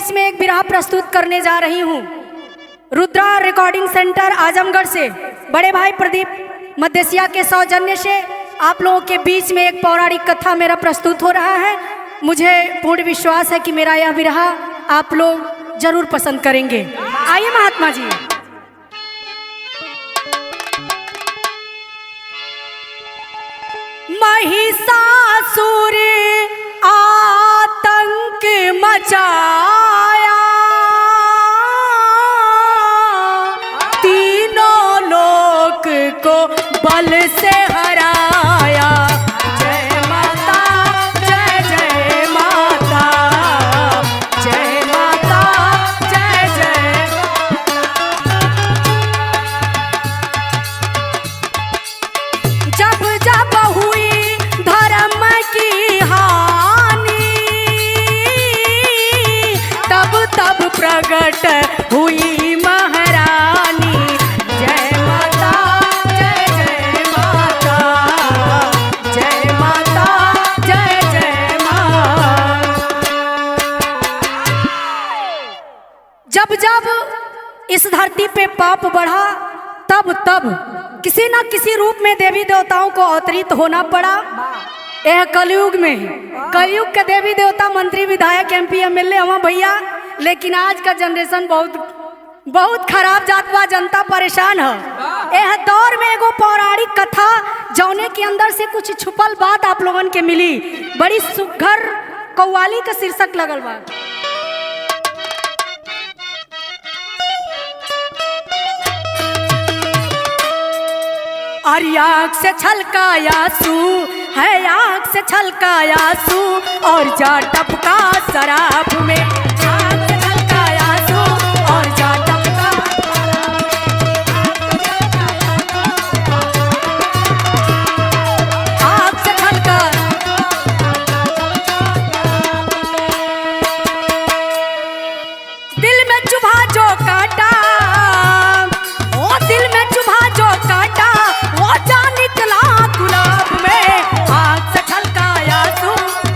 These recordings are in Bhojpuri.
बीच में एक बिरहा प्रस्तुत करने जा रही हूँ। रुद्रा रिकॉर्डिंग सेंटर आजमगढ़ से बड़े भाई प्रदीप मदेसिया के सौजन्य से आप लोगों के बीच में एक पौराणिक कथा मेरा प्रस्तुत हो रहा है। मुझे पूर्ण विश्वास है कि मेरा यह बिरहा आप लोग जरूर पसंद करेंगे। आइए महात्मा जी। महिषासुर आतंक मचाया, तीनों लोक को बल से हराया। जय माता जय जय माता, जय माता जय जय। जब जब हुई धर्म की हानि, तब तब प्रकट हुई महारानी। जय माता जय जय माता, जय माता जय जय माँ। जब जब इस धरती पे पाप बढ़ा, तब तब किसी न किसी रूप में देवी देवताओं को अवतरित होना पड़ा। यह कलयुग में, कलयुग के देवी देवता मंत्री विधायक MP MLA हमारे भैया, लेकिन आज का जनरेशन बहुत खराब जात बा, जनता परेशान है। यह दौर में एगो पौराणिक कथा जौने के अंदर से कुछ छुपल बात आप लोगन के मिली, बड़ी सुघर कव्वाली का शीर्षक लगल बा। और आँख से छलकाया सू है, आँख से छलकाया सू और जा टपका शराब में। आँख से छलकाया सू और जा टपका आँख से छलका। दिल में चुभा जो काटा, ओ दिल में चुभा जो काटा, वो जा निकला गुलाब में। आँख से छलकाया सू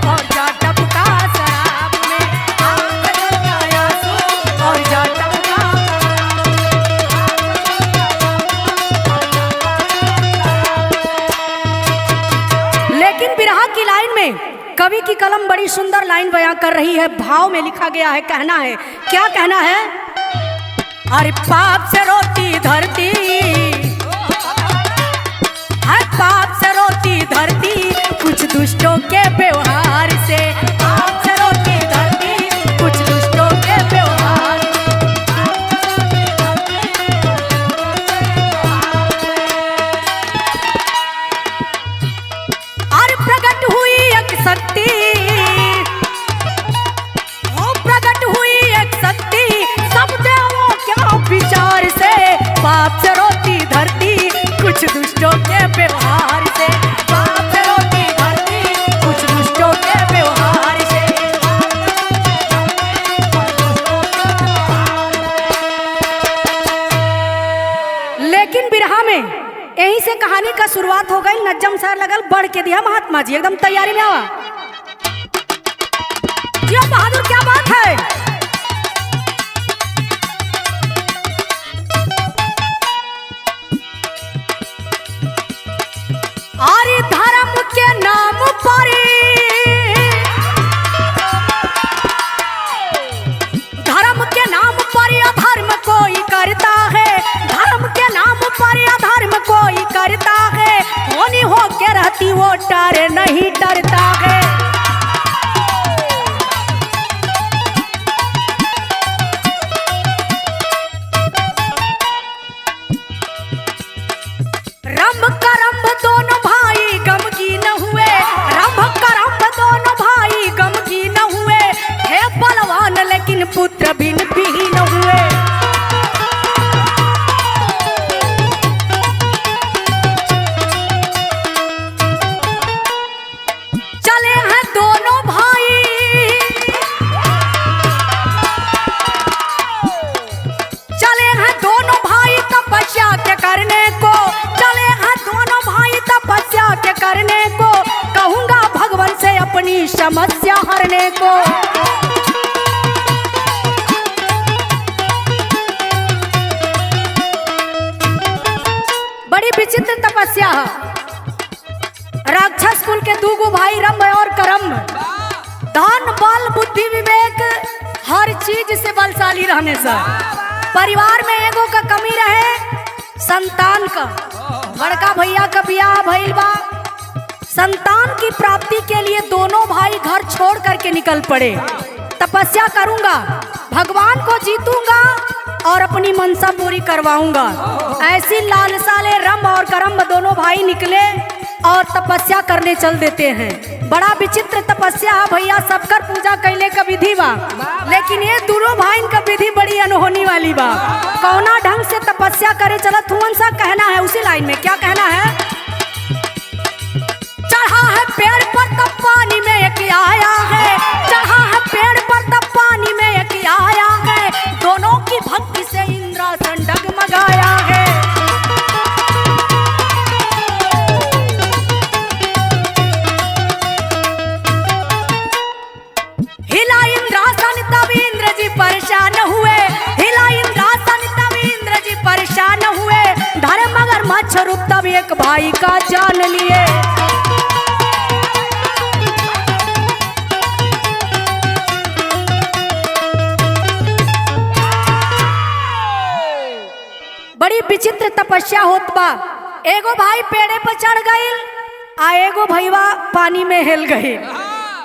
और जा टपका शराब में। आँख से छलकाया सू और जा टपका। लेकिन बिरहा की लाइन में कवि की कलम बड़ी सुंदर लाइन बयां कर रही है। भाव में लिखा गया है, कहना है, क्या कहना है? अरे पाप से रोती धरती, पाप से रोती धरती, कुछ दुष्टों के व्यवहार से। पाप से रोती धरती, कुछ दुष्टों के व्यवहार। और प्रकट हुई एक शक्ति, ओ प्रकट हुई एक शक्ति, सब देवों के विचार से। पाप से रोती धरती, कुछ दुष्टों के व्यवहार से। पाप से रोती धरती, कुछ दुष्टों के व्यवहार से। लेकिन बिरहा में यहीं से कहानी का शुरुआत हो गई। नज्जम सर लगल बढ़ के दिया महात्मा जी, एकदम तैयारी में आवा। जियो बहादुर, क्या बात है। आरे धर्म के नाम पर, धर्म के नाम पर अधर्म कोई करता है। धर्म के नाम पर अधर्म कोई करता है। होनी हो के रहती वो डरे नहीं डरता है। रंभ करम्भ दोनों भाई गमगी न हुए, रंभ करम्भ दोनों भाई गमगी न हुए। हे बलवान लेकिन पुत्र बिन भी न हुए। चले हैं दोनों भाई, चले हैं दोनों भाई तपस्या के करने को। चले हैं दोनों भाई तपस्या के करने को। कहूंगा भगवान से अपनी समस्या हरने को। विचित्र तपस्या है। राक्षस कुल के दूगो भाई रंभ और करम्भ, धन बल बुद्धि विवेक हर चीज से बलशाली रहने से परिवार में एगो का कमी रहे संतान का। बड़का भैया का बियाह भइल बा, संतान की प्राप्ति के लिए दोनों भाई घर छोड़ करके निकल पड़े। तपस्या करूंगा, भगवान को जीतूंगा और अपनी मनसा पूरी करवाऊंगा। ऐसी लालसा ले रंभ और करम्भ दोनों भाई निकले और तपस्या करने चल देते हैं। बड़ा विचित्र तपस्या है भैया, सबकर पूजा कैले का विधि बा, लेकिन ये दोनों भाई का विधि बड़ी अनहोनी वाली बा। कौना ढंग से तपस्या करे चलत हुवन सा कहना है उसी लाइन में। क्या कहना है? चढ़ा है पेड़ पर तब पानी में एक आया है, चढ़ा है पेड़ पर तब पानी में एक आया है, दोनों की भक्ति से इंद्रासन डगमगाया है। हिला इंद्रासन तब इंद्र जी परेशान हुए, हिला इंद्रासन तब इंद्र जी परेशान हुए, धरे मगरमच्छ रूप तब एक भाई का जान लिए। बड़ी विचित्र तपस्या होत बा। एगो भाई पेड़े पर चढ़ गईल आ एगो भैया पानी में हिल गए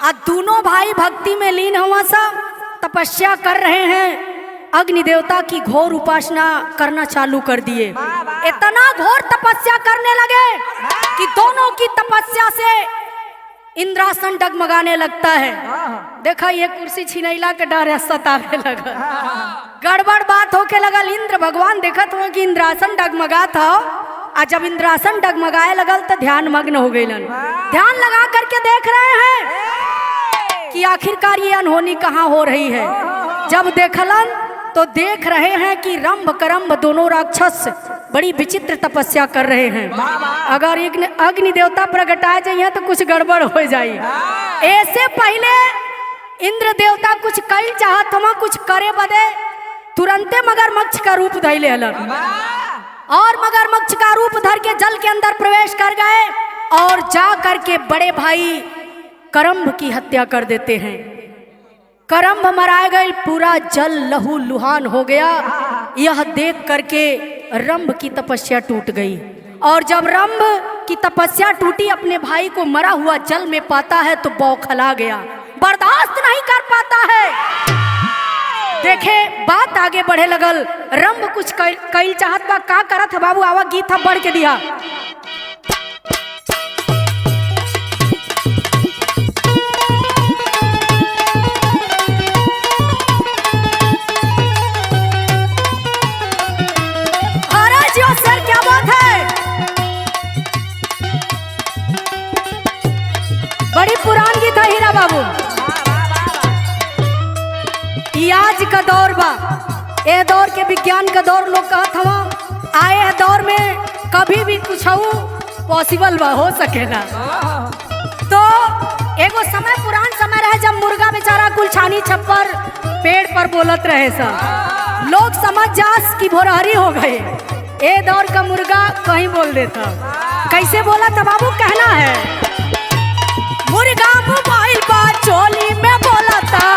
आ दोनों भाई भक्ति में लीन हुआ सब तपस्या कर रहे हैं। अग्नि देवता की घोर उपासना करना चालू कर दिए। इतना घोर तपस्या करने लगे कि दोनों की तपस्या से इंद्रासन डगमगाने लगता है। देखा ये कुर्सी छिनैला के डर सतावे लगा, गड़बड़ बात होके लगल। इंद्र भगवान देखत हुए कि इंद्रासन डगमगा था, और जब इंद्रासन डगमगाए लगल तो ध्यान मग्न हो गए। ध्यान लगा करके देख रहे हैं कि आखिरकार ये अनहोनी कहाँ हो रही है। जब देखलन तो देख रहे हैं कि रंभ करम्भ दोनों राक्षस बड़ी विचित्र तपस्या कर रहे हैं। अगर अग्नि देवता प्रगटा जाइए तो कुछ गड़बड़ हो जाए। ऐसे पहले इंद्र देवता कुछ कई चाहत हम कुछ करे बदे तुरंते मगरमच्छ का रूप धैले हलन और मगरमच्छ का रूप धर के जल के अंदर प्रवेश कर गए और जा करके बड़े भाई करम्भ की हत्या कर देते हैं। करम्भ मराए गए, पूरा जल लहू लुहान हो गया। यह देख करके रंभ की तपस्या टूट गई और जब रंभ की तपस्या टूटी अपने भाई को मरा हुआ जल में पाता है तो बौखला गया, बर्दाश्त नहीं कर पाता है। देखे बात आगे बढ़े लगल। रंभ कुछ कईल चाहत बा, का करत है बाबू? आवा गीत हम बढ़ के दिया। सर क्या बात है, बड़ी पुरान गीत है हीरा बाबू। आज का दौर बा, ए दौर के विज्ञान का दौर लोग कहत हवा। आए है दौर में कभी भी कुछ पॉसिबल बा, हो सकेला। तो एगो समय पुरान समय रहे जब मुर्गा बेचारा कुल छानी छप्पर पेड़ पर बोलत रहे सब लोग समझ जास की भोरहरी हो गए। ए दौर का मुर्गा कहीं बोल देता। कैसे बोला था बाबू? कहना है मुर्गा मोबाइल बा चोली में बोला था,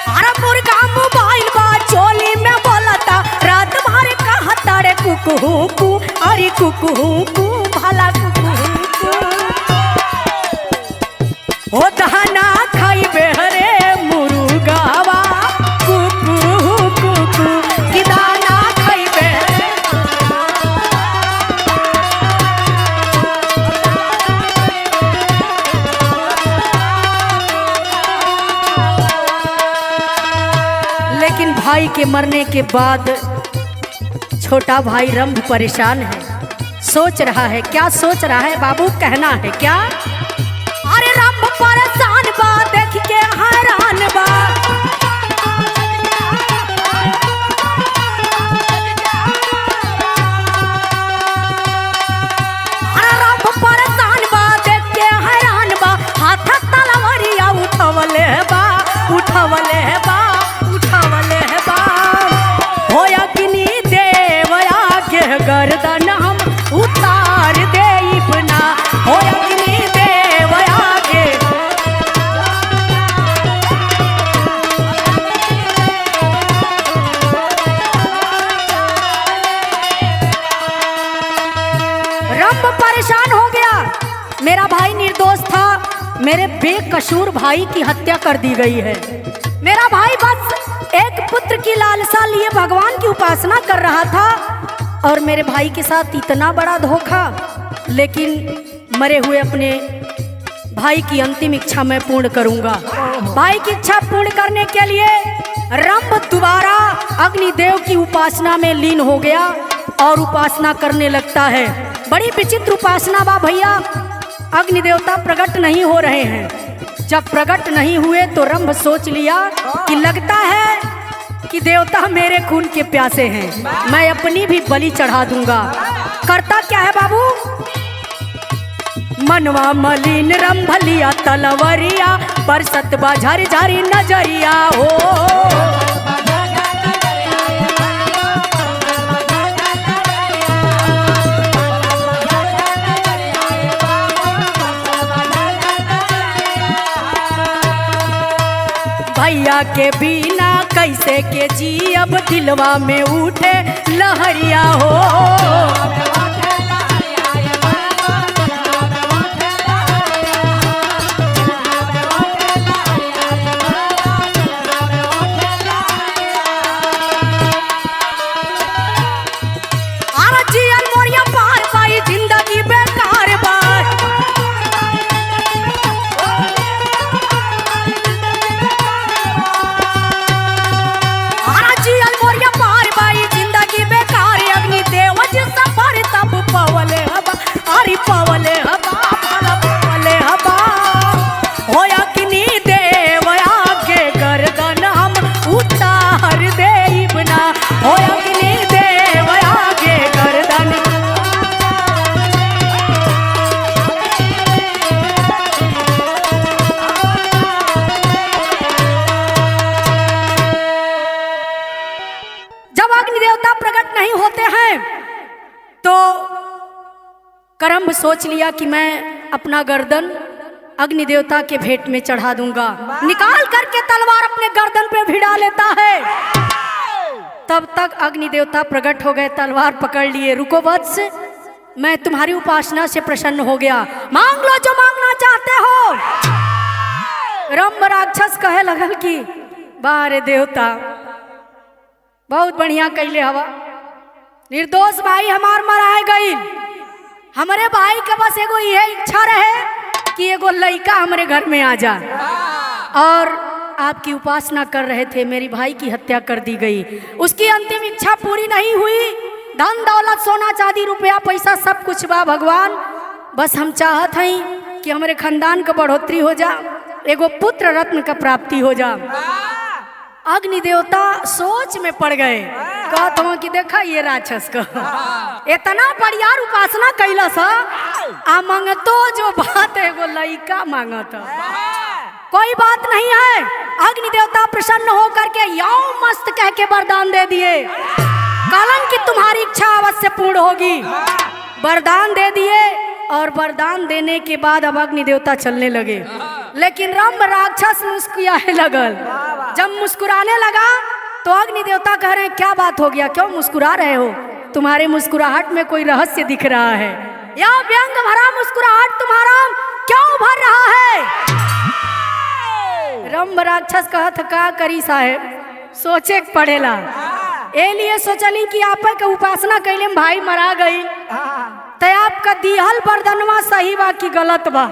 अरे मुर्गा मोबाइल बा चोली में बोला था, रात भर कहता रे कुकू अरे कुकू भला कुकू ओ दहना खाइबे रे मुर्गावा कुकू कुकू कि दाना खाइबे। लेकिन भाई के मरने के बाद छोटा भाई रंभ परेशान है, सोच रहा है। क्या सोच रहा है बाबू? कहना है क्या? अरे रंभ परेशान बा देख के हैरान बा, अरे रंभ परेशान बा देख के हैरान बा, हाथ तलवारिया उठवले बा, परेशान हो गया। मेरा भाई निर्दोष था, मेरे बेकसूर भाई की हत्या कर दी गई है। मेरा भाई बस एक पुत्र की लालसा लिए भगवान की उपासना कर रहा था और मेरे भाई के साथ इतना बड़ा धोखा। लेकिन मरे हुए अपने भाई की अंतिम इच्छा मैं पूर्ण करूंगा। भाई की इच्छा पूर्ण करने के लिए रंभ दोबारा अग्निदेव की उपासना में लीन हो गया और उपासना करने लगता है। बड़ी विचित्र उपासना बा भैया। अग्नि देवता प्रकट नहीं हो रहे हैं। जब प्रकट नहीं हुए तो रंभ सोच लिया कि लगता है कि देवता मेरे खून के प्यासे हैं, मैं अपनी भी बलि चढ़ा दूंगा। करता क्या है बाबू, मनवा मलिन रंभ लिया तलवरिया, बरसत बा झरी झरी नजरिया हो। भैया के बिना कैसे के जी, अब दिलवा में उठे लहरिया हो। करम्भ सोच लिया कि मैं अपना गर्दन अग्नि देवता के भेंट में चढ़ा दूंगा। निकाल करके तलवार अपने गर्दन पे भिड़ा लेता है। तब तक अग्नि देवता प्रकट हो गए, तलवार पकड़ लिए। रुको वत्स, मैं तुम्हारी उपासना से प्रसन्न हो गया, मांग लो जो मांगना चाहते हो। रंभ राक्षस कहे लगल कि बारे देवता बहुत बढ़िया कैले हवा, निर्दोष भाई हमार मराए गई। हमारे भाई के बस एगो यह इच्छा रहे कि एगो लड़का हमारे घर में आ जा, और आपकी उपासना कर रहे थे, मेरी भाई की हत्या कर दी गई। उसकी अंतिम इच्छा पूरी नहीं हुई। धन दौलत सोना चांदी रुपया पैसा सब कुछ बा भगवान, बस हम चाहत हैं कि हमारे खानदान का बढ़ोतरी हो जा, एगो पुत्र रत्न का प्राप्ति हो जा। अग्नि देवता सोच में पड़ गए, कहत हूँ कि देखा ये राक्षस का इतना बढ़िया उपासना कैला सा, आ मांगतो जो बात है वो लड़का मांगत, कोई बात नहीं है। अग्नि देवता प्रसन्न होकर के याओ मस्त कह के वरदान दे दिए, कालन की तुम्हारी इच्छा अवश्य पूर्ण होगी। वरदान दे दिए, और वरदान देने के बाद अब अग्नि देवता चलने लगे। लेकिन रंभ राक्षस मुस्कुराने लगल। जब मुस्कुराने लगा तो अग्नि देवता कह रहे हैं क्या बात हो गया, क्यों मुस्कुरा रहे हो? तुम्हारे मुस्कुराहट में कोई रहस्य दिख रहा है, या व्यंग भरा मुस्कुराहट तुम्हारा क्यों भर रहा है? रंभ राक्षस कहत का करी साहेब, सोचे पड़ेला, ए लिए सोचली कि आप के उपासना कैले में भाई मरा गई, तो आपका दिहल वरदानवा सही बा कि गलत बा?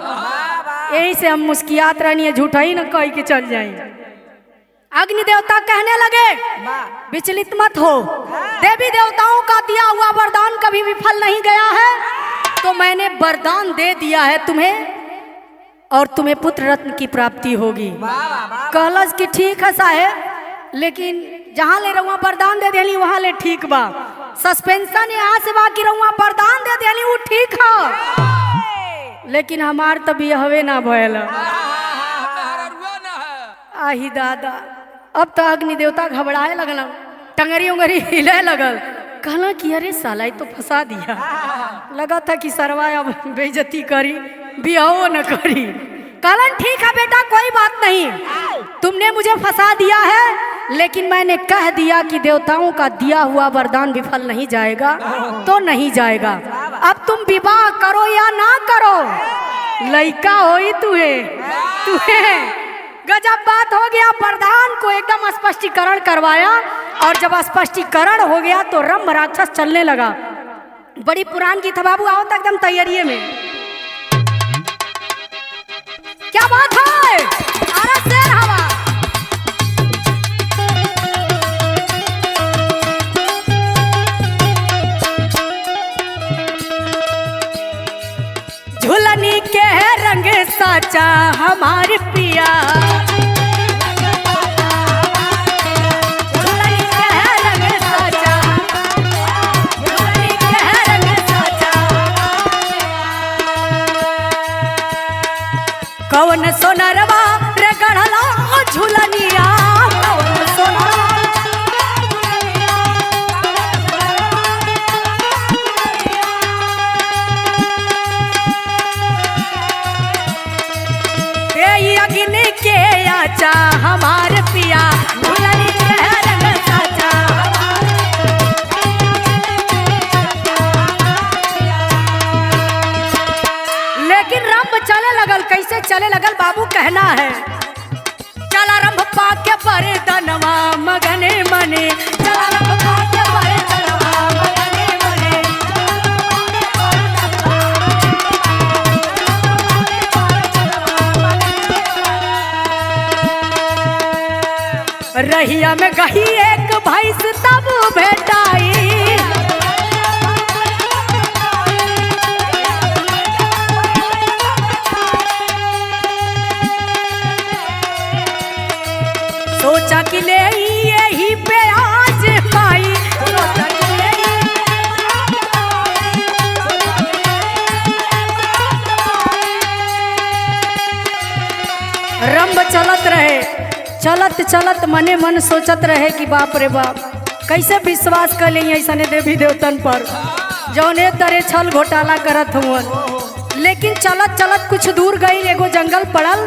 यही से हम मुस्कियात रहनी, झूठा ही न कह के चल जाए। अग्नि देवता कहने लगे विचलित मत हो, देवी देवताओं का दिया हुआ वरदान कभी विफल नहीं गया है, तो मैंने वरदान दे दिया है तुम्हें, और तुम्हें पुत्र रत्न की प्राप्ति होगी। कहलस कि ठीक है साहेब, लेकिन जहाँ ले रहुआ वरदान दे देली वहाँ ले ठीक बा, सस्पेंशन यहाँ से बा कि रहुआ वरदान दे देली वो ठीक है, लेकिन हमार तभी हवे ना भयल। आही दादा, अब तो अग्नि देवता घबराए लगल, टंगरी उंगरी हिले लगल, कहला कि अरे साला तो फंसा दिया, लगा था कि सरवा अब बेइज्जती करी, बियाहो न करी। कहलन ठीक है बेटा कोई बात नहीं, तुमने मुझे फंसा दिया है, लेकिन मैंने कह दिया कि देवताओं का दिया हुआ वरदान विफल नहीं जाएगा, तो नहीं जाएगा। अब तुम विवाह करो या ना करो, लइका होई तुहे। गजब बात हो गया। प्रधान को एकदम स्पष्टीकरण करवाया और जब स्पष्टीकरण हो गया तो रंभ राक्षस चलने लगा। बड़ी पुरान गीत है बाबू, आओ तो एकदम तैयारी में। क्या बात है, अरे शेर हवा। झुलनी के रंग साचा हमारे पिया, झुलनी के रंग साचा, झुलनी के रंग साचा। कौन सोनरवा रे गढ़ला झुलनिया, कौन सोनरवा अग्नि के आचा हमार पिया, झुलनी के रंग साचा। लेकिन रंभ चले लगल, कैसे चले लगल बाबू कहना है। चला रंभ पाके परे दनवा मगने मने, चला रंभ पाके परे दनवा मगने मने। रहिया में गही एक भैंस तब भेटाई, सोचा कि ले यही पे आज पाई, सोचा कि ले रंभ चलत रहे। चलत चलत मने मन सोचत रहे कि बाप रे बाप, कैसे विश्वास कर ले ऐसा देवी देवतन पर जौने तरह छल घोटाला करत हुअन। लेकिन चलत चलत कुछ दूर गई, एगो जंगल पड़ल।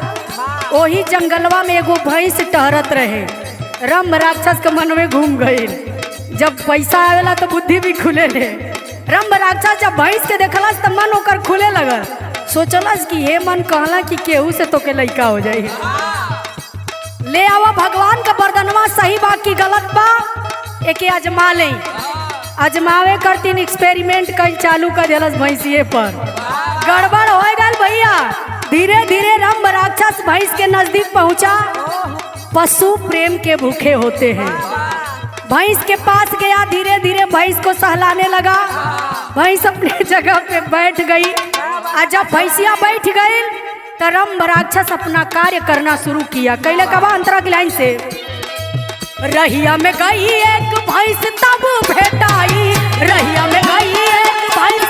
वही जंगलवा में एगो भैंस टहरत रहे। रंभ राक्षस के मन में घूम गई। जब पैसा आवेला तो बुद्धि भी खुले ले। रंभ राक्षस जब भैंस के देखलस तो मन ओकर खुले लगल। सोचलस कि हे मन कहला कि केहू से तो के लइका हो जाई, ले आवा भगवान का वरदानवा सही बा कि गलत बा, एके आजमा ले। आजमावे करतीन एक्सपेरिमेंट कल चालू कर दिलस भैंसिए पर। गड़बड़ हो गल भैया। धीरे धीरे रंभ राक्षस भैंस के नजदीक पहुंचा। पशु प्रेम के भूखे होते हैं। भैंस के पास गया, धीरे धीरे भैंस को सहलाने लगा। भैंस अपने जगह पे बैठ गई। और जब भैंसिया बैठ गई तो रंभ राक्षस अपना कार्य करना शुरू किया। कैले कबा अंतरा की लाइन से, रहिया में गई एक भैंस तब भेटाई, रहिया में गई एक भैंस।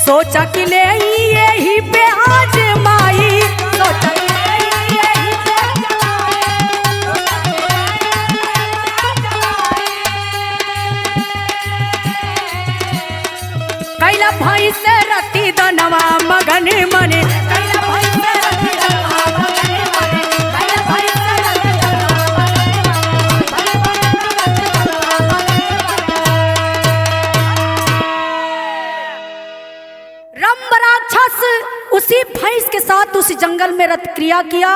सोचा कि ले यही पे आजमाई, सोचा कि ले यही पे कैला भैंस रति दनवा मगने मने, कैला भैंस रति दनवा मगने मने, कैला भैंस रति दनवा मगने। रंभ राक्षस उसी भैंस के साथ उस जंगल में रत क्रिया किया।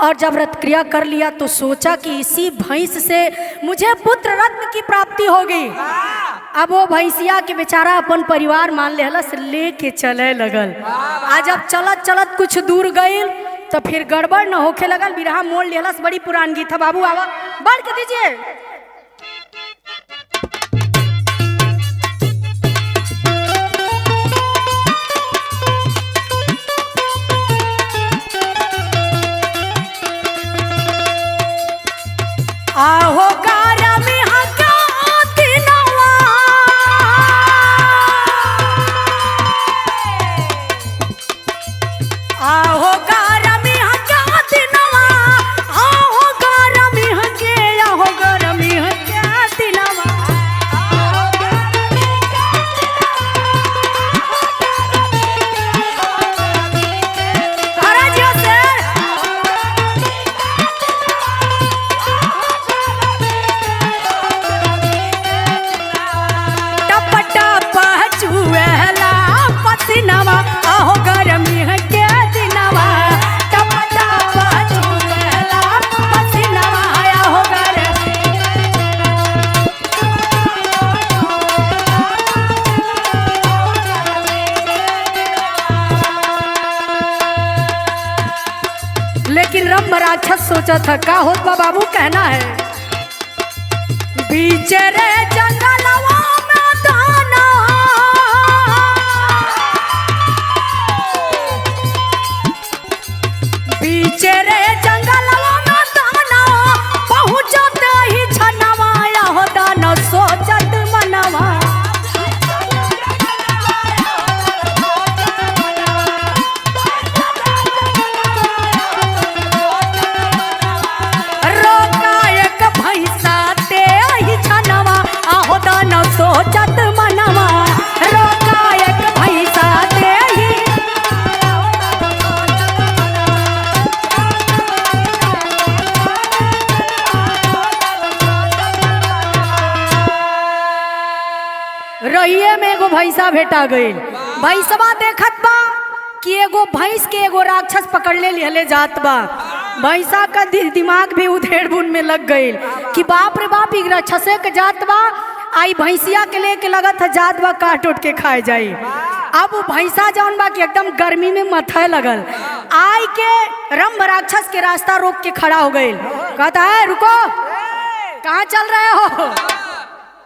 और जब रत क्रिया कर लिया तो सोचा कि इसी भैंस से मुझे पुत्र रत्न की प्राप्ति होगी। अब वो भैंसिया के बेचारा अपन परिवार मान लेहलस, लेके चले लगल। आज जब चलत चलत कुछ दूर गई तो फिर गड़बड़ न होखे लगल, बिरहा मोड़ लेहलस। बड़ी पुरान गीत है बाबू, आवा बढ़ के दीजिए। आहो गारा में हका दिनवा, आहो गारा में हका दिनवा, आहो गारा में हके, आहो गारा में हका दिनवा। अरे जियो से सोचा था का होत बा बाबू कहना है बीच रे जंगलवा में दाना बीच रे जंगलवा में दाना पहुंचते ही छनवा हो दाना सोचत मनवा सोचत मनवा रोका एक भैसा दे ही रहिए में एगो भैंसा भेटा गई। भैंसवा देखत बा कि एगो भैंस के एगो राक्षस पकड़ ले जात बा। भैंसा का दिमाग भी उधेड़ बुन में लग गई कि बाप रे बाप ई राक्षसे के जात बा आई भैंसिया के लेके लगत है जात बा काट उठ के खाए जाई। अब वो भैंसा जौन बा कि एकदम गर्मी में मथे लगल आई के रंभ राक्षस के रास्ता रोक के खड़ा हो गई। कहता है रुको कहाँ चल रहे हो?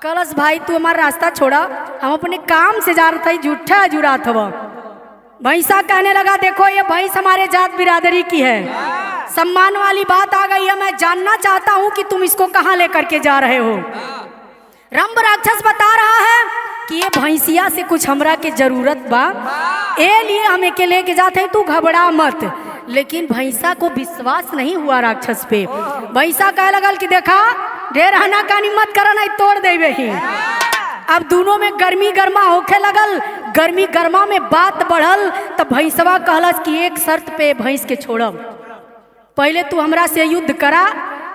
कलश भाई तू हमारा रास्ता छोड़ा हम अपने काम से जा रहा था झूठा जुरात हो। भैंसा कहने लगा देखो ये भैंस हमारे जात बिरादरी की है सम्मान वाली बात आ गई है मैं जानना चाहता हूँ कि तुम इसको कहाँ लेकर के जा रहे हो। रंभ राक्षस बता रहा है कि ये भैंसिया से कुछ हमरा के जरूरत बा ए लिए हम के लेके जाते हैं तू घबरा मत। लेकिन भैंसा को विश्वास नहीं हुआ राक्षस पे। भैंसा कह लगल कि देखा ढेर हना कानी मत करा नहीं तोड़ देवे ही। अब दोनों में गर्मी गर्मा होके लगल गर्मी गर्मा में बात बढ़ल तो भैंसवा कहलस कि एक शर्त पे भैंस के छोड़ब पहले तू हमरा से युद्ध करा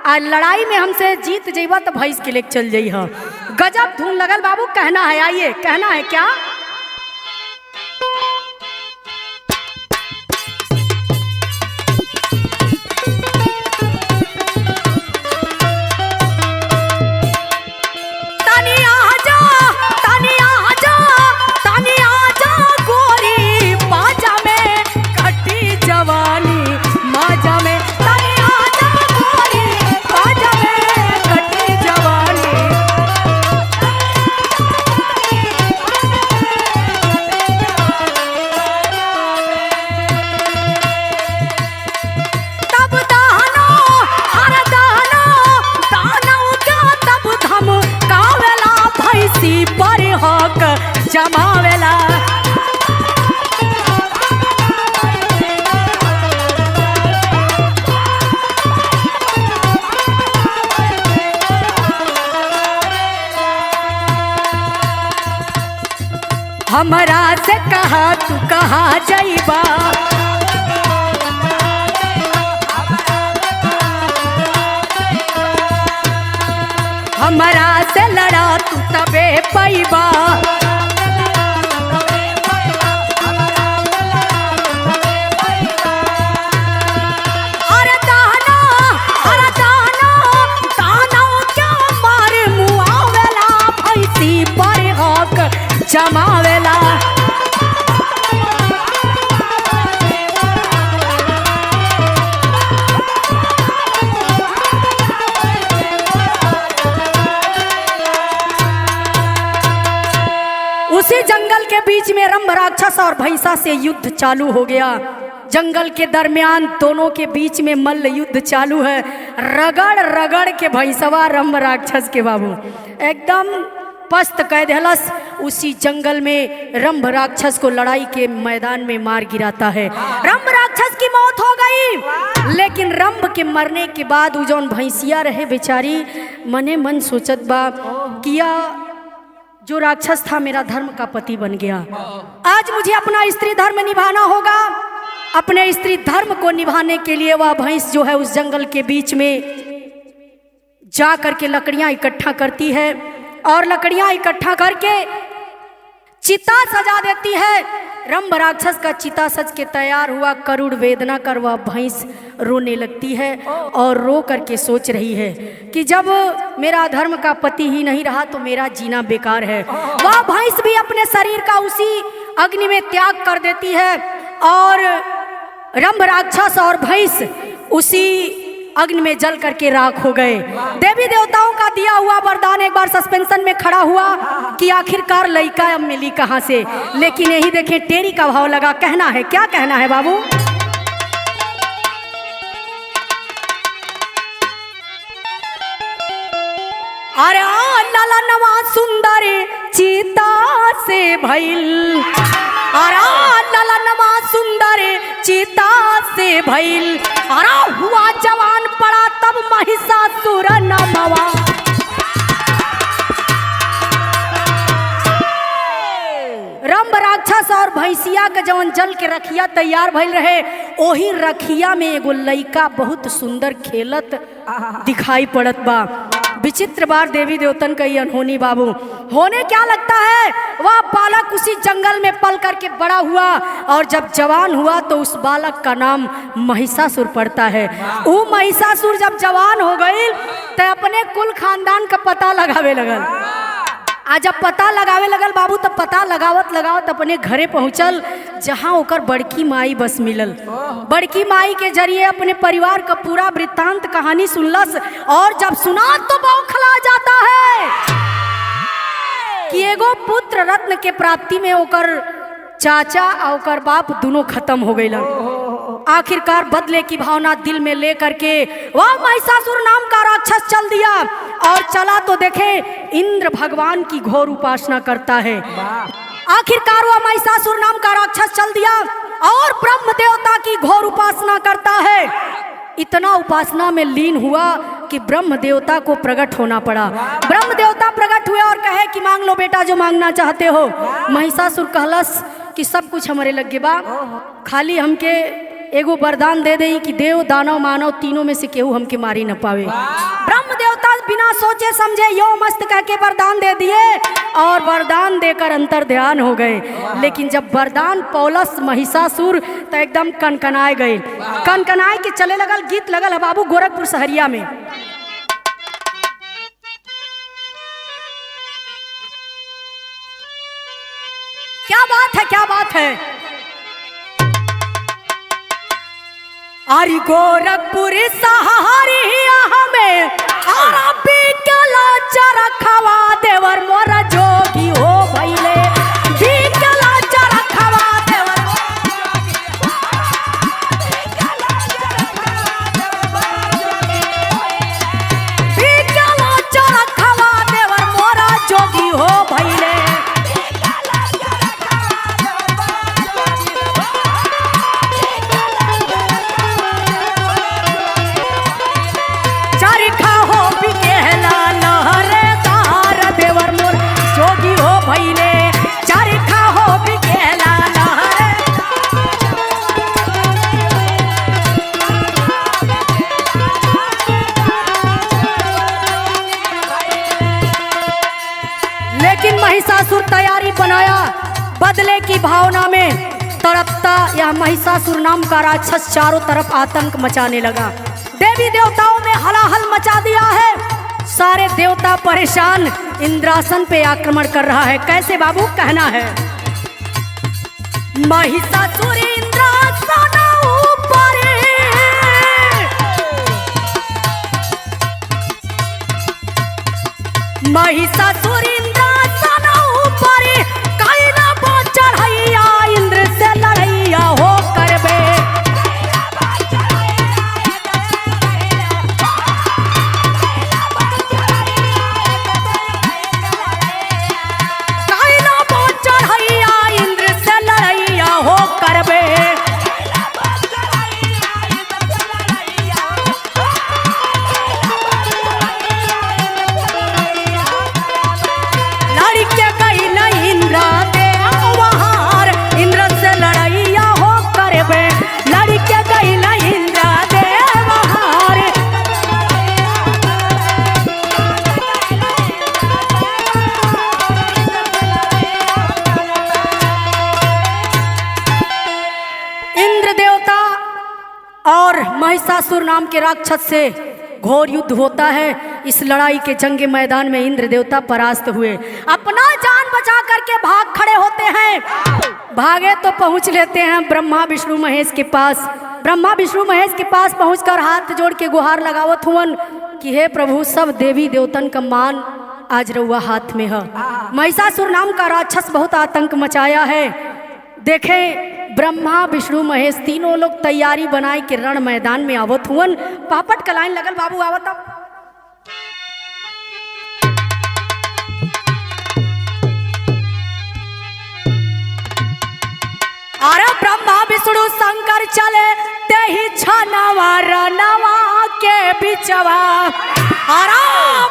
आ लड़ाई में हमसे जीत जेबा तो भैंस के लेके चल जाइ। गजब धून लगल बाबू कहना है आइए कहना है क्या जमावेला हमरा से कहा तू कहा जाइबा हमरा से लड़ा तू तबे पैबा जमावेला उसी जंगल के बीच में रंभ राक्षस और भैंसा से युद्ध चालू हो गया। जंगल के दरमियान दोनों के बीच में मल्ल युद्ध चालू है। रगड़ रगड़ के भैंसवा रंभ राक्षस के बाबू एकदम पस्त कह देहलस। उसी जंगल में रंभ राक्षस को लड़ाई के मैदान में मार गिराता है। रंभ राक्षस की मौत हो गई। लेकिन रंभ के मरने के बाद जौन भैंसिया रहे बेचारी मने मन सोचत बा किया जो राक्षस था मेरा धर्म का पति बन गया। आज मुझे अपना स्त्री धर्म निभाना होगा। अपने स्त्री धर्म को निभाने के लिए वह भैंस जो है उस जंगल के बीच में जा करके लकड़ियां इकट्ठा करती है और लकड़ियां इकट्ठा करके चिता सजा देती है। रंभ राक्षस का चिता सज के तैयार हुआ। करुण वेदना कर वह भैंस रोने लगती है और रो करके सोच रही है कि जब मेरा धर्म का पति ही नहीं रहा तो मेरा जीना बेकार है। वह भैंस भी अपने शरीर का उसी अग्नि में त्याग कर देती है और रंभ राक्षस और भैंस उसी अग्नि में जल करके राख हो गए। देवी देवताओं का दिया हुआ वरदान एक बार सस्पेंशन में खड़ा हुआ कि आखिरकार लड़का अब मिली कहाँ से। लेकिन यही देखें टेरी का भाव लगा। कहना है, क्या कहना है बाबू? अरे लाला नवा सुंदर चीता से भइल, अरे लाला नवा सुंदर चीता से भइल, अरे हुआ जवान पड़ा तब महिषासुर नमवा। रंभ राक्षस और भैंसिया के जवन जल के रखिया तैयार भइल रहे, ओही रखिया में एगो लइका बहुत सुंदर खेलत दिखाई पड़त बा। विचित्र बार देवी देवतन का ये अनहोनी बाबू। होने क्या लगता है, वह बालक उसी जंगल में पल करके बड़ा हुआ और जब जवान हुआ तो उस बालक का नाम महिषासुर पड़ता है। वो महिषासुर जब जवान हो गई तो अपने कुल खानदान का पता लगावे लगल। आज जब पता लगावे लगल बाबू, तब पता लगावत लगावत अपने घरे पहुंचल जहां ओकर बड़की माई बस मिलल। बड़की माई के जरिए अपने परिवार का पूरा वृत्तांत कहानी सुनलस और जब सुना तो बौखला जाता है कि एगो पुत्र रत्न के प्राप्ति में ओकर चाचा और ओकर बाप दोनों खत्म हो गए। आखिरकार बदले की भावना दिल में ले करके वह महिषासुर नाम का राक्षस चल दिया और चला तो देखे इंद्र भगवान की घोर उपासना करता है। आखिरकार वह महिषासुर नाम का राक्षस चल दिया और ब्रह्म देवता की घोर उपासना करता है। इतना उपासना में लीन हुआ कि ब्रह्म देवता को प्रकट होना पड़ा। ब्रह्म देवता प्रकट हुए और कहे कि मांग लो बेटा जो मांगना चाहते हो। महिषासुर कहलस कि सब कुछ हमारे लगे बा, खाली हमके एगो वरदान दे दे कि देव दानव मानव तीनों में से केहू हमके मारी न पावे। ब्रह्म देवता बिना सोचे समझे यो मस्त कह के वरदान दे दिए और वरदान देकर अंतर ध्यान हो गए। लेकिन जब वरदान पौलस महिषासुर तो एकदम कनकनाए गए। कनकनाए के चले लगल, गीत लगल है बाबू गोरखपुर शहरिया में। क्या बात है, क्या बात है। अरे गोरखपुर सहारिया हमें अरबी कला चरखवा देवर मोरा जोगी हो भइले। कला चरखवा देवर कला चरखवा देवर मोरा जोगी हो भइले। महिषासुर तैयारी बनाया, बदले की भावना में तड़पता यह महिषासुर नाम का राक्षस चारों तरफ आतंक मचाने लगा। देवी देवताओं में हलाहल मचा दिया है। सारे देवता परेशान, इंद्रासन पे आक्रमण कर रहा है। कैसे बाबू? कहना है, महिषासुर इंद्रासन ऊपर, महिषासुर महिषासुर नाम के राक्षस से घोर युद्ध होता है। इस लड़ाई के जंग मैदान में इंद्र देवता परास्त हुए। अपना जान बचा करके भाग खड़े होते हैं। भागे तो पहुंच लेते हैं ब्रह्मा विष्णु महेश के पास। ब्रह्मा विष्णु महेश के पास पहुंचकर हाथ जोड़ के गुहार लगावत हुवन कि हे प्रभु, सब देवी देवतन का मान आज रउआ हाथ में है। महिषासुर नाम का राक्षस बहुत आतंक मचाया है। देखे ब्रह्मा विष्णु महेश तीनों लोग तैयारी बनाए के रण मैदान में आवत हुवन। पापट का लाइन लगल बाबू, आवत अब। अरे ब्रह्मा विष्णु शंकर चले ते ही छनवा रनवा के बिचवा। अरे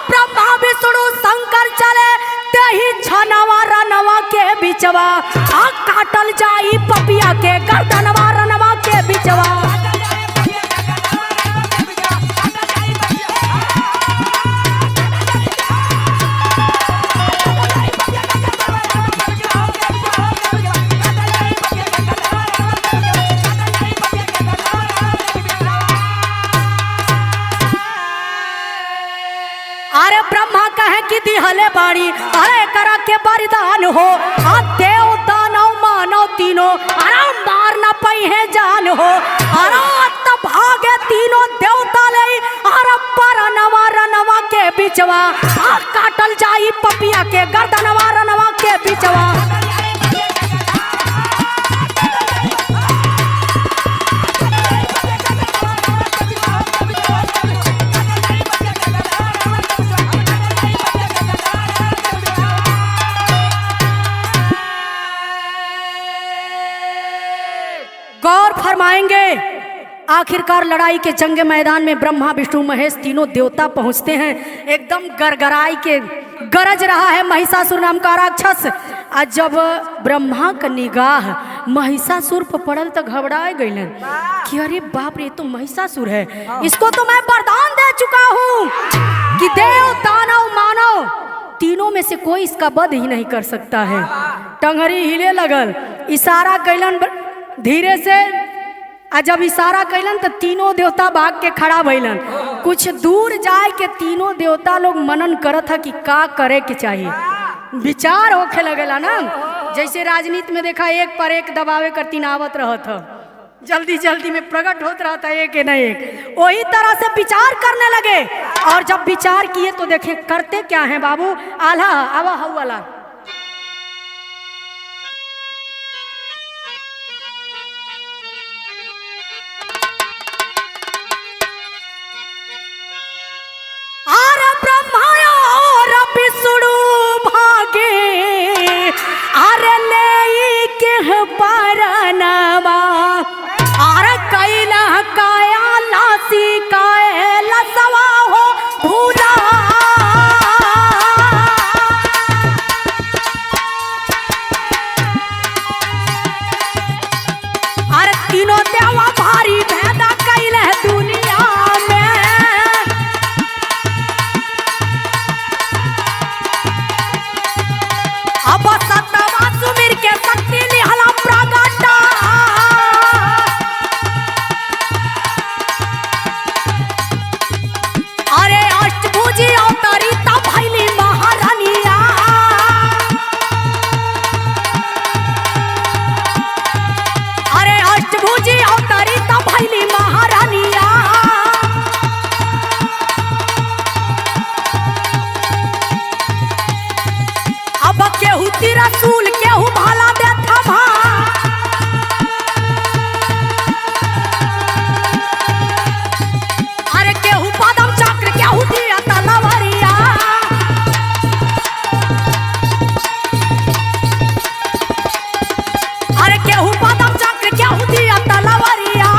ब्रह्मा विष्णु शंकर चले ते ही छनवा रनवा के बिचवा। आ काटल जाई पपिया के गर्दनवा रनवा के बिचवा। अरे ब्रह्मा कहे कि दिहले बाड़ी, अरे करा के बलिदान हो। आ देव दानव मानव तीनों अरे मार न पई है जान हो। अरे तब भागे तीनों देवता ले अरे परनवा रनवा के बिचवा। आ काटल जाई पपिया के गर्दनवा रनवा के बिचवा। गौर फरमाएंगे, आखिरकार लड़ाई के जंग मैदान में ब्रह्मा विष्णु महेश तीनों देवता पहुंचते हैं। एकदम गरगराई के गरज रहा है महिषासुर नाम का राक्षस। आज जब ब्रह्मा का निगाह महिषासुर पर पड़ल तो घबराए गईलन कि अरे बाप रे, तो महिषासुर है, इसको तो मैं वरदान दे चुका हूँ कि देव दानव मानव तीनों में से कोई इसका वध ही नहीं कर सकता है। टंगरी हिले लगल, इशारा कैलन धीरे से। आ जब इशारा कैलन तो तीनों देवता भाग के खड़ा भइलन। कुछ दूर जाए के तीनों देवता लोग मनन करत है कि का करे के चाहिए। विचार होखे लगेला ना, जैसे राजनीति में देखा एक पर एक दबावे कर तीनावत रहत है, जल्दी जल्दी में प्रकट होत रहता है एक न एक। वही तरह से विचार करने लगे। और जब विचार किए तो देखे करते क्या है बाबू। आल्हा आवा हऊ वाला रसूल केहू भाला दे थमा। अरे केहू पदम चक्र केहू दिया तलवारिया। अरे केहू पदम चक्र केहू दिया तलवारिया।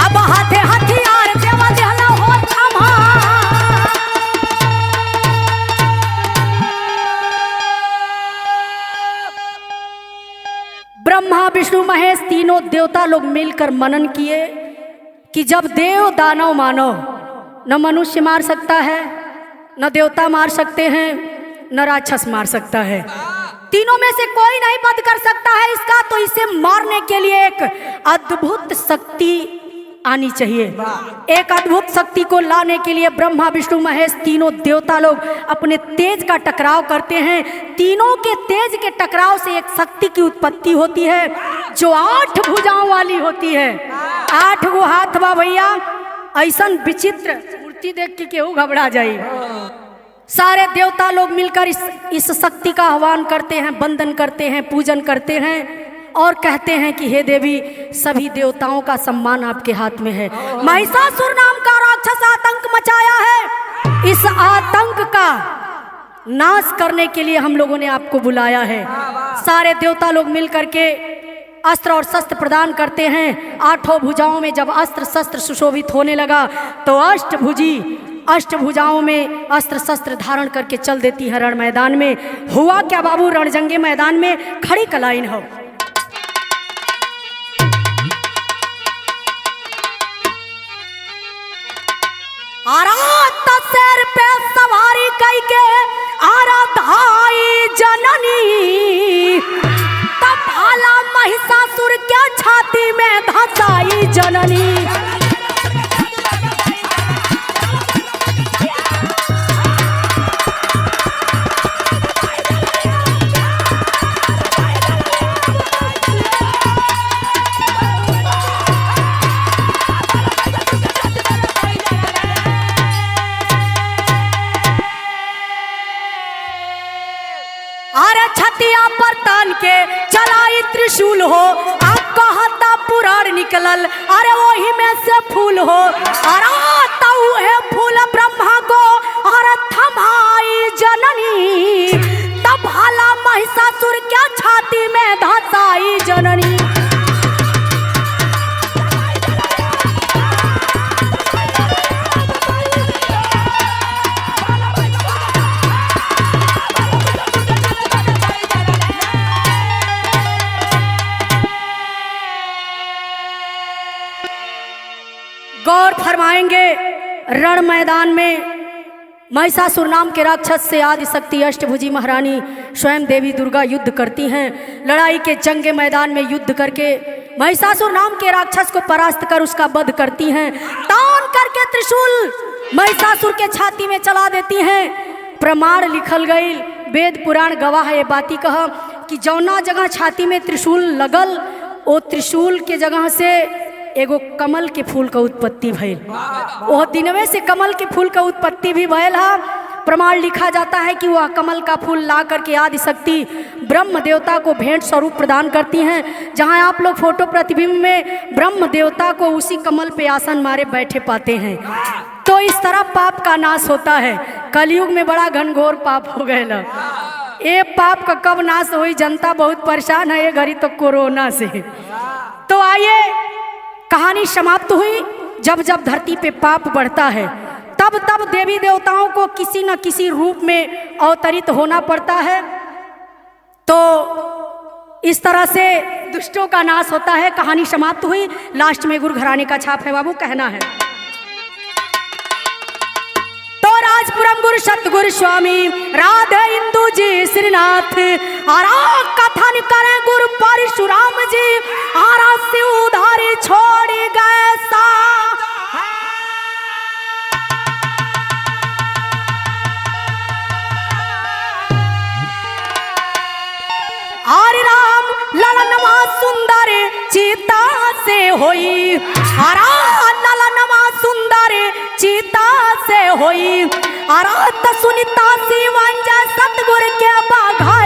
अब हाथे हथियार देवा देहला हो थमा। ब्रह्मा विष्णु महेश तीनों देवता लोग मिलकर मनन किए कि जब देव दानव मानव, न मनुष्य मार सकता है, न देवता मार सकते हैं, न राक्षस मार सकता है, तीनों में से कोई नहीं वध कर सकता है इसका, तो इसे मारने के लिए एक अद्भुत शक्ति आनी चाहिए। एक अद्भुत शक्ति को लाने के लिए ब्रह्मा विष्णु महेश तीनों देवता लोग अपने तेज का टकराव करते हैं। तीनों के तेज के टकराव से एक शक्ति की उत्पत्ति होती है जो 8 भुजाओं वाली होती है। 8 गो हाथ बा भैया, ऐसा विचित्र मूर्ति देख के केहू घबरा जाए। सारे देवता लोग मिलकर इस शक्ति का आह्वान करते हैं, वंदन करते हैं, पूजन करते हैं और कहते हैं कि हे देवी, सभी देवताओं का सम्मान आपके हाथ में है। महिषासुर नाम का राक्षस आतंक मचाया है, इस आतंक का नाश करने के लिए हम लोगों ने आपको बुलाया है। सारे देवता लोग मिलकर के अस्त्र और शस्त्र प्रदान करते हैं। 8 भुजाओं में जब अस्त्र शस्त्र सुशोभित होने लगा तो अष्टभुजाओं में अस्त्र शस्त्र धारण करके चल देती है रण मैदान में। हुआ क्या बाबू, रणजंगे मैदान में खड़ी कलाइन हो। शेर पे सवारी कई के आराधाई जननी, तब भाला महिषासुर क्या छाती में धसाई जननी। छतिया पर तान के चलाई त्रिशूल हो, आपका हत्ता पुराण निकलल, अरे वही में से फूल हो। अरे ताऊ है फूल ब्रह्मा को अरे थमाई जननी, तब भाला महिषासुर क्या छाती में धसाई जननी। गौर फरमाएंगे, रण मैदान में महिषासुर नाम के राक्षस से आदि शक्ति अष्टभुजी महारानी स्वयं देवी दुर्गा युद्ध करती हैं। लड़ाई के जंग मैदान में युद्ध करके महिषासुर नाम के राक्षस को परास्त कर उसका वध करती हैं। तान करके त्रिशूल महिषासुर के छाती में चला देती हैं। प्रमाण लिखल गई, वेद पुराण गवाह है बाती कहा कि जौना जगह छाती में त्रिशूल लगल, वो त्रिशूल के जगह से एगो कमल के फूल का उत्पत्ति भइल। वह दिनवे से कमल के फूल का उत्पत्ति भी भइल है। प्रमाण लिखा जाता है कि वह कमल का फूल ला करके आदि शक्ति ब्रह्म देवता को भेंट स्वरूप प्रदान करती हैं। जहां आप लोग फोटो प्रतिबिंब में ब्रह्म देवता को उसी कमल पे आसन मारे बैठे पाते हैं। तो इस तरह पाप का नाश होता है। कलयुग में बड़ा घनघोर पाप हो गया। ये पाप का कब नाश हुई, जनता बहुत परेशान है ये घड़ी तो कोरोना से। तो आइए, कहानी समाप्त हुई। जब जब धरती पे पाप बढ़ता है तब तब देवी देवताओं को किसी न किसी रूप में अवतरित होना पड़ता है। तो इस तरह से दुष्टों का नाश होता है। कहानी समाप्त हुई। लास्ट में गुरु घराने का छाप है बाबू, कहना है तो राजपुरम गुरु सतगुरु स्वामी राधे इंदु जी श्रीनाथ आरा कथन करें गुरु परशुराम जी आरा से उधारी छोड़ गए सा। आरे राम ललनवा सुंदर चीता से होई, आरा ललनवा सुंदर चीता से होई, आरा सुनीता शिवंज सतगुरु के बाघा